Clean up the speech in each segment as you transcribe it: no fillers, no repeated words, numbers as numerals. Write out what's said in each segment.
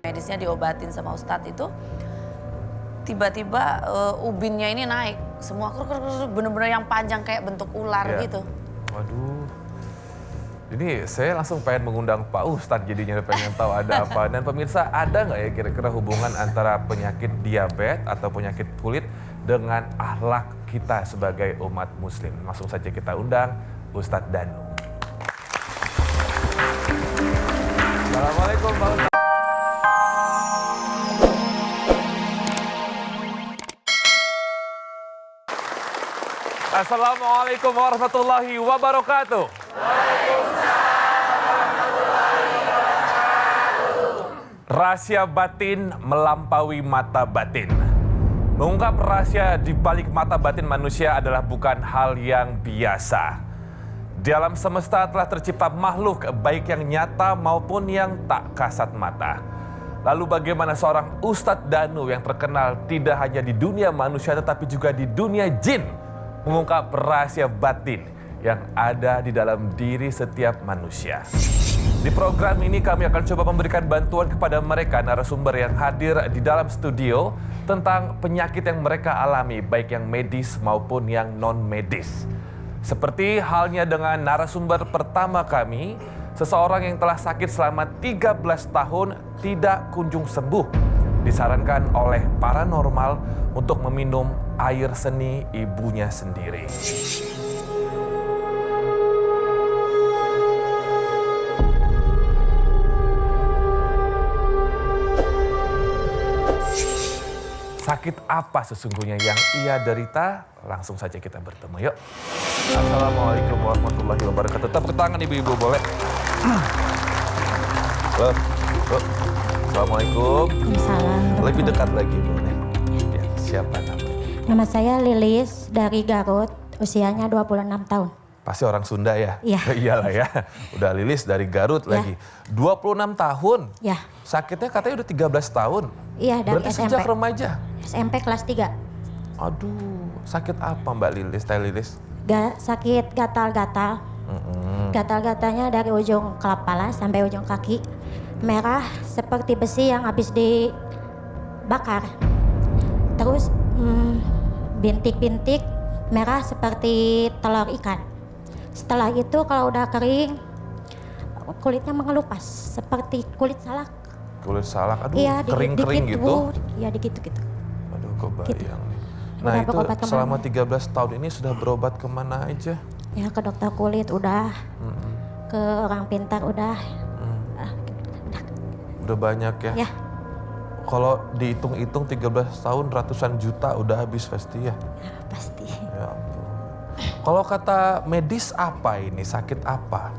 medisnya diobatin sama Ustadz itu, tiba-tiba ubinnya ini naik. Semua bener-bener yang panjang kayak bentuk ular gitu. Waduh. Ini saya langsung pengen mengundang Pak Ustadz jadinya pengen tahu ada apa. Dan pemirsa, ada nggak ya kira-kira hubungan antara penyakit diabetes atau penyakit kulit dengan akhlak kita sebagai umat muslim? Langsung saja kita undang Ustadz Danu. Assalamualaikum Pak Ustadz. Assalamualaikum warahmatullahi wabarakatuh. Rahasia batin melampaui mata batin. Mengungkap rahasia di balik mata batin manusia adalah bukan hal yang biasa. Di alam semesta telah tercipta makhluk baik yang nyata maupun yang tak kasat mata. Lalu bagaimana seorang Ustadz Danu yang terkenal tidak hanya di dunia manusia tetapi juga di dunia jin mengungkap rahasia batin yang ada di dalam diri setiap manusia. Di program ini kami akan coba memberikan bantuan kepada mereka narasumber yang hadir di dalam studio tentang penyakit yang mereka alami, baik yang medis maupun yang non-medis. Seperti halnya dengan narasumber pertama kami, seseorang yang telah sakit selama 13 tahun tidak kunjung sembuh. Disarankan oleh paranormal untuk meminum air seni ibunya sendiri. Sakit apa sesungguhnya yang ia derita? Langsung saja kita bertemu, yuk. Assalamualaikum warahmatullahi wabarakatuh. Tepuk tangan ibu-ibu, boleh? Assalamualaikum. Waalaikumsalam. Lebih dekat lagi, boleh? Ya, siapa namanya? Nama saya Lilis dari Garut, usianya 26 tahun. Pasti orang Sunda ya? Iya. Iyalah ya. Udah Lilis dari Garut lagi. 26 tahun? Ya. Sakitnya katanya udah 13 tahun? Iya, dari Berarti SMP. sejak remaja? SMP kelas 3. Aduh, sakit apa Mbak Lilis, Teh Lilis? Sakit gatal-gatal. Gatal-gatalnya dari ujung kepala sampai ujung kaki. Merah seperti besi yang habis dibakar. Terus bintik-bintik merah seperti telur ikan. Setelah itu kalau udah kering, kulitnya mengelupas seperti kulit salak. Kulit salak, aduh Iya, kering-kering gitu. Iya, digitu-gitu. Aduh, kebayang. Gitu. Nah Udah itu berobat kemana? selama 13 tahun ini sudah berobat kemana aja? Ya ke dokter kulit udah, ke orang pintar udah. Udah banyak ya? Ya. Kalau dihitung-hitung 13 tahun ratusan juta udah habis pasti ya? Ya pasti. Ya ampun. Kalau kata medis apa ini? Sakit apa?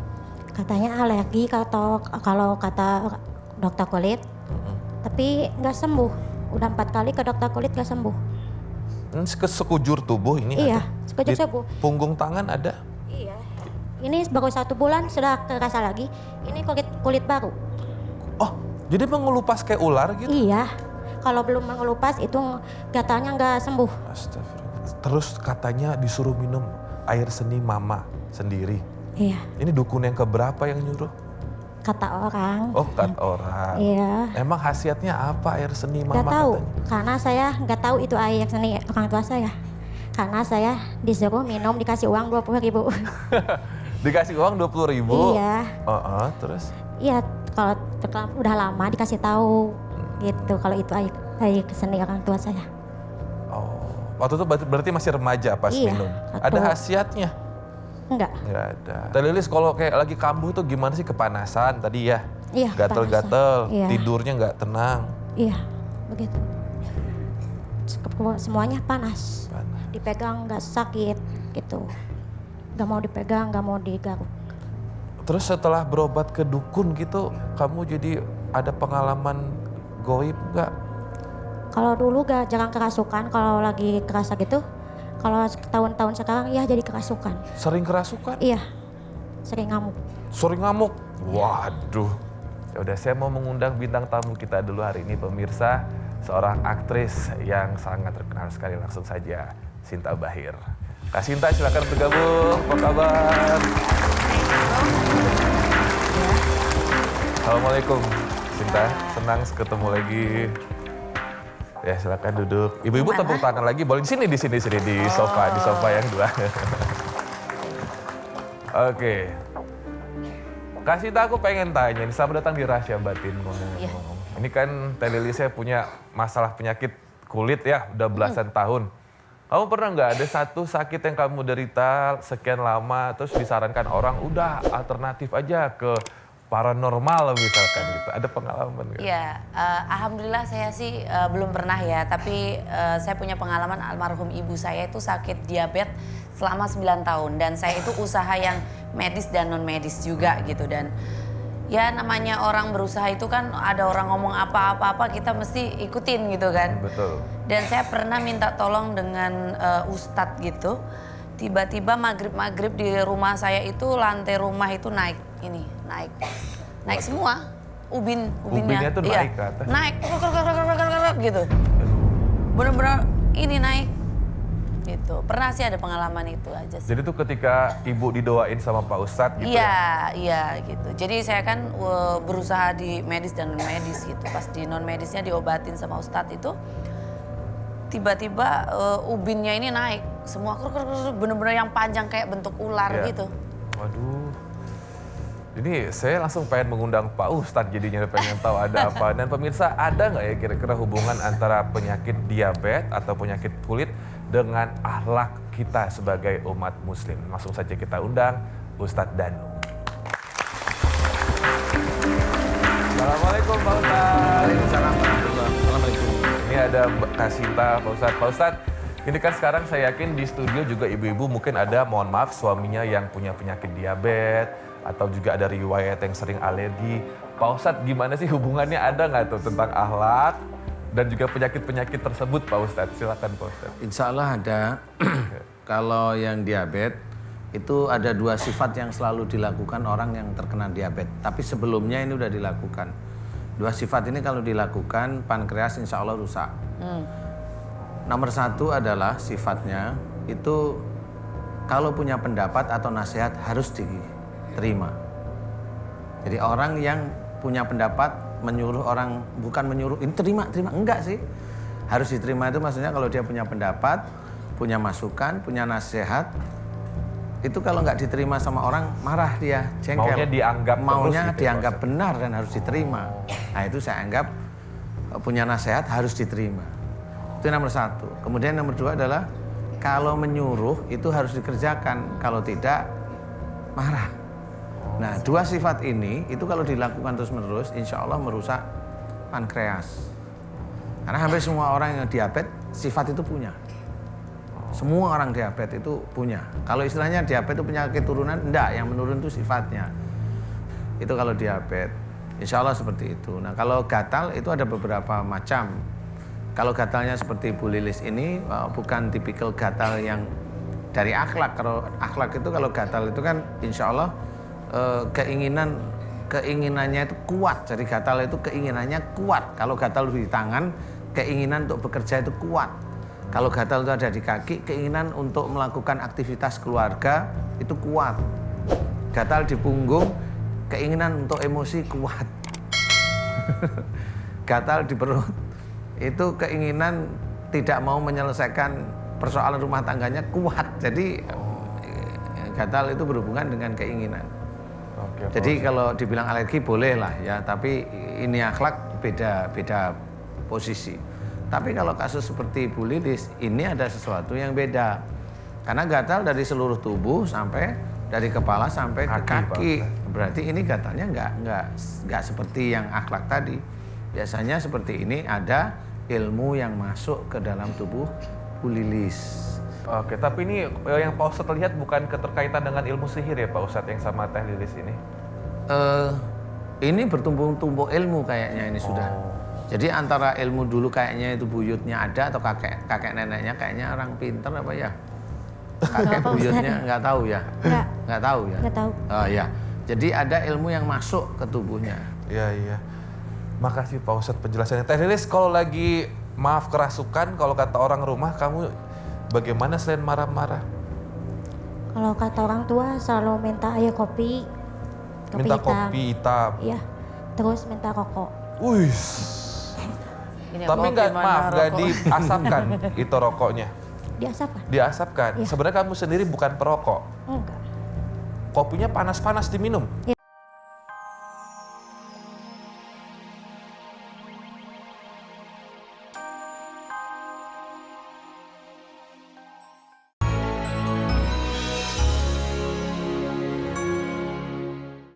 Katanya alergi kalau kata dokter kulit, tapi nggak sembuh. Udah 4 kali ke dokter kulit nggak sembuh. Ini sekujur tubuh ini Iya, ada? sekujur Di tubuh. punggung tangan ada? Iya. Ini baru 1 bulan sudah kerasa lagi. Ini kulit baru. Oh, jadi mengelupas kayak ular gitu? Iya. Kalau belum mengelupas itu gatalnya nggak sembuh. Astagfirullah. Terus katanya disuruh minum air seni mama sendiri. Iya. Ini dukun yang keberapa yang nyuruh? Kata orang. Oh, kata orang. Iya. Emang khasiatnya apa air seni mama Nggak tahu, katanya? karena saya nggak tahu itu air seni orang tua saya. Karena saya disuruh minum dikasih uang 20.000. Dikasih uang 20.000? Iya. Terus? Iya, kalau udah lama dikasih tahu gitu kalau itu air seni orang tua saya. Oh, waktu itu berarti masih remaja pas Iya, minum? waktu- Ada khasiatnya? Enggak. Nggak ada. Teh Lilis kalau kayak lagi kambuh tuh gimana sih, kepanasan tadi ya? Iya, Gatel-gatel, kepanasan. Iya. tidurnya nggak tenang. Iya, begitu. Semuanya panas. Panas. Dipegang nggak sakit gitu. Nggak mau dipegang, nggak mau digaruk. Terus setelah berobat ke dukun gitu, kamu jadi ada pengalaman goib nggak? Kalau dulu jarang kerasukan, kalau lagi kerasa gitu. Kalau tahun-tahun sekarang ya jadi kerasukan. Sering kerasukan? Iya, sering ngamuk. Sering ngamuk? Waduh. Ya udah, saya mau mengundang bintang tamu kita dulu hari ini, pemirsa. Seorang aktris yang sangat terkenal sekali, langsung saja Sinta Bahir. Kak Sinta, silakan bergabung. Apa kabar? Assalamualaikum. Cinta, senang ketemu lagi. Ya silakan duduk. Ibu-ibu Mana? tepuk tangan lagi. Boleh di sini di sofa yang dua. Oke. Kasih tahu, aku pengen tanya, nih, selamat datang di Rahasia Batin ngomong-ngomong. Ini kan Teh Lilis saya punya masalah penyakit kulit ya, udah belasan tahun. Kamu pernah nggak ada satu sakit yang kamu derita sekian lama, terus disarankan orang, udah alternatif aja ke paranormal misalkan gitu. Ada pengalaman nggak? Iya, alhamdulillah saya sih belum pernah ya, tapi saya punya pengalaman almarhum ibu saya itu sakit diabetes selama 9 tahun. Dan saya itu usaha yang medis dan non medis juga gitu. Dan ya namanya orang berusaha itu kan ada orang ngomong apa-apa kita mesti ikutin gitu kan. Betul. Dan saya pernah minta tolong dengan ustadz gitu. Tiba-tiba maghrib di rumah saya itu lantai rumah itu naik semua ubinnya. Ubinnya tuh naik ke atas? Naik gitu. Bener-bener ini naik gitu. Pernah sih ada pengalaman itu aja sih. Jadi tuh ketika ibu didoain sama Pak Ustadz gitu ya? Iya gitu. Jadi saya kan berusaha di medis dan non medis gitu. Pas di non medisnya diobatin sama ustadz itu, tiba-tiba ubinnya ini naik semua, bener-bener yang panjang kayak bentuk ular gitu. Waduh. Ini saya langsung pengen mengundang Pak Ustadz jadinya, pengen tahu ada apa. Dan pemirsa, ada nggak ya kira-kira hubungan antara penyakit diabetes atau penyakit kulit dengan akhlak kita sebagai umat muslim? Langsung saja kita undang Ustadz Danu. Assalamualaikum Pak Ustadz. Waalaikumsalam warahmatullahi wabarakatuh. Ini ada Mbak Kasinta, Pak Ustadz. Pak Ustadz, ini kan sekarang saya yakin di studio juga ibu-ibu mungkin ada, mohon maaf, suaminya yang punya penyakit diabetes atau juga ada riwayat yang sering alergi. Pak Ustadz, gimana sih hubungannya, ada nggak tuh tentang akhlak dan juga penyakit-penyakit tersebut Pak Ustadz? Silakan Pak Ustadz. Insya Allah ada. Kalau yang diabetes itu ada 2 sifat yang selalu dilakukan orang yang terkena diabetes. Tapi sebelumnya ini udah dilakukan. 2 sifat ini kalau dilakukan pankreas insya Allah rusak. Nomor 1 adalah sifatnya itu kalau punya pendapat atau nasihat harus diterima. Jadi orang yang punya pendapat menyuruh orang, bukan menyuruh ini terima, enggak sih. Harus diterima itu maksudnya kalau dia punya pendapat, punya masukan, punya nasihat, itu kalau nggak diterima sama orang marah dia, jengkel. Maunya dianggap maunya terus gitu, dianggap Pak. benar dan harus diterima. Nah itu saya anggap punya nasihat harus diterima. Itu nomor 1. Kemudian nomor 2 adalah kalau menyuruh itu harus dikerjakan, kalau tidak marah. Nah 2 sifat ini itu kalau dilakukan terus-menerus insya Allah merusak pankreas. Karena hampir semua orang yang diabetes sifat itu punya. Semua orang diabetes itu punya. Kalau istilahnya diabetes itu penyakit turunan, enggak, yang menurun itu sifatnya. Itu kalau diabetes. Insya Allah seperti itu. Nah kalau gatal itu ada beberapa macam. Kalau gatalnya seperti Bu Lilis ini bukan tipikal gatal yang dari akhlak. Kalau akhlak itu kalau gatal itu kan insya Allah keinginannya itu kuat. Jadi gatal itu keinginannya kuat. Kalau gatal di tangan, keinginan untuk bekerja itu kuat. Kalau gatal itu ada di kaki, keinginan untuk melakukan aktivitas keluarga itu kuat. Gatal di punggung, keinginan untuk emosi kuat. Gatal di perut, itu keinginan tidak mau menyelesaikan persoalan rumah tangganya kuat. Jadi gatal itu berhubungan dengan keinginan. Oke, Jadi kalau dibilang alergi boleh lah ya, tapi ini akhlak beda posisi. Tapi kalau kasus seperti Bu Lilis, ini ada sesuatu yang beda. Karena gatal dari seluruh tubuh sampai dari kepala sampai ke kaki. Berarti ini gatalnya nggak seperti yang akhlak tadi. Biasanya seperti ini ada ilmu yang masuk ke dalam tubuh Bu Lilis. Oke, tapi ini yang Pak Ustadz lihat bukan keterkaitan dengan ilmu sihir ya Pak Ustadz yang sama Teh Lilis ini? Ini bertumpuk-tumpuk ilmu kayaknya ini sudah. Jadi antara ilmu dulu kayaknya itu buyutnya ada atau kakek neneknya kayaknya orang pinter apa ya? Kakek buyutnya nggak tahu ya? Nggak tahu ya? Nggak tahu. Oh ya. Jadi ada ilmu yang masuk ke tubuhnya. Iya. Makasih Pak Ustadz penjelasannya. Teh Lilis, kalau lagi maaf kerasukan, kalau kata orang rumah, kamu bagaimana selain marah-marah? Kalau kata orang tua selalu minta air kopi Minta hitam. kopi hitam. Iya. Terus minta rokok. Wih. Ini Tapi kopi nggak, mana maaf, nggak rokok? diasapkan itu rokoknya. Diasapkan? Diasapkan. Iya. Sebenarnya kamu sendiri bukan perokok. Enggak. Kopinya panas-panas diminum.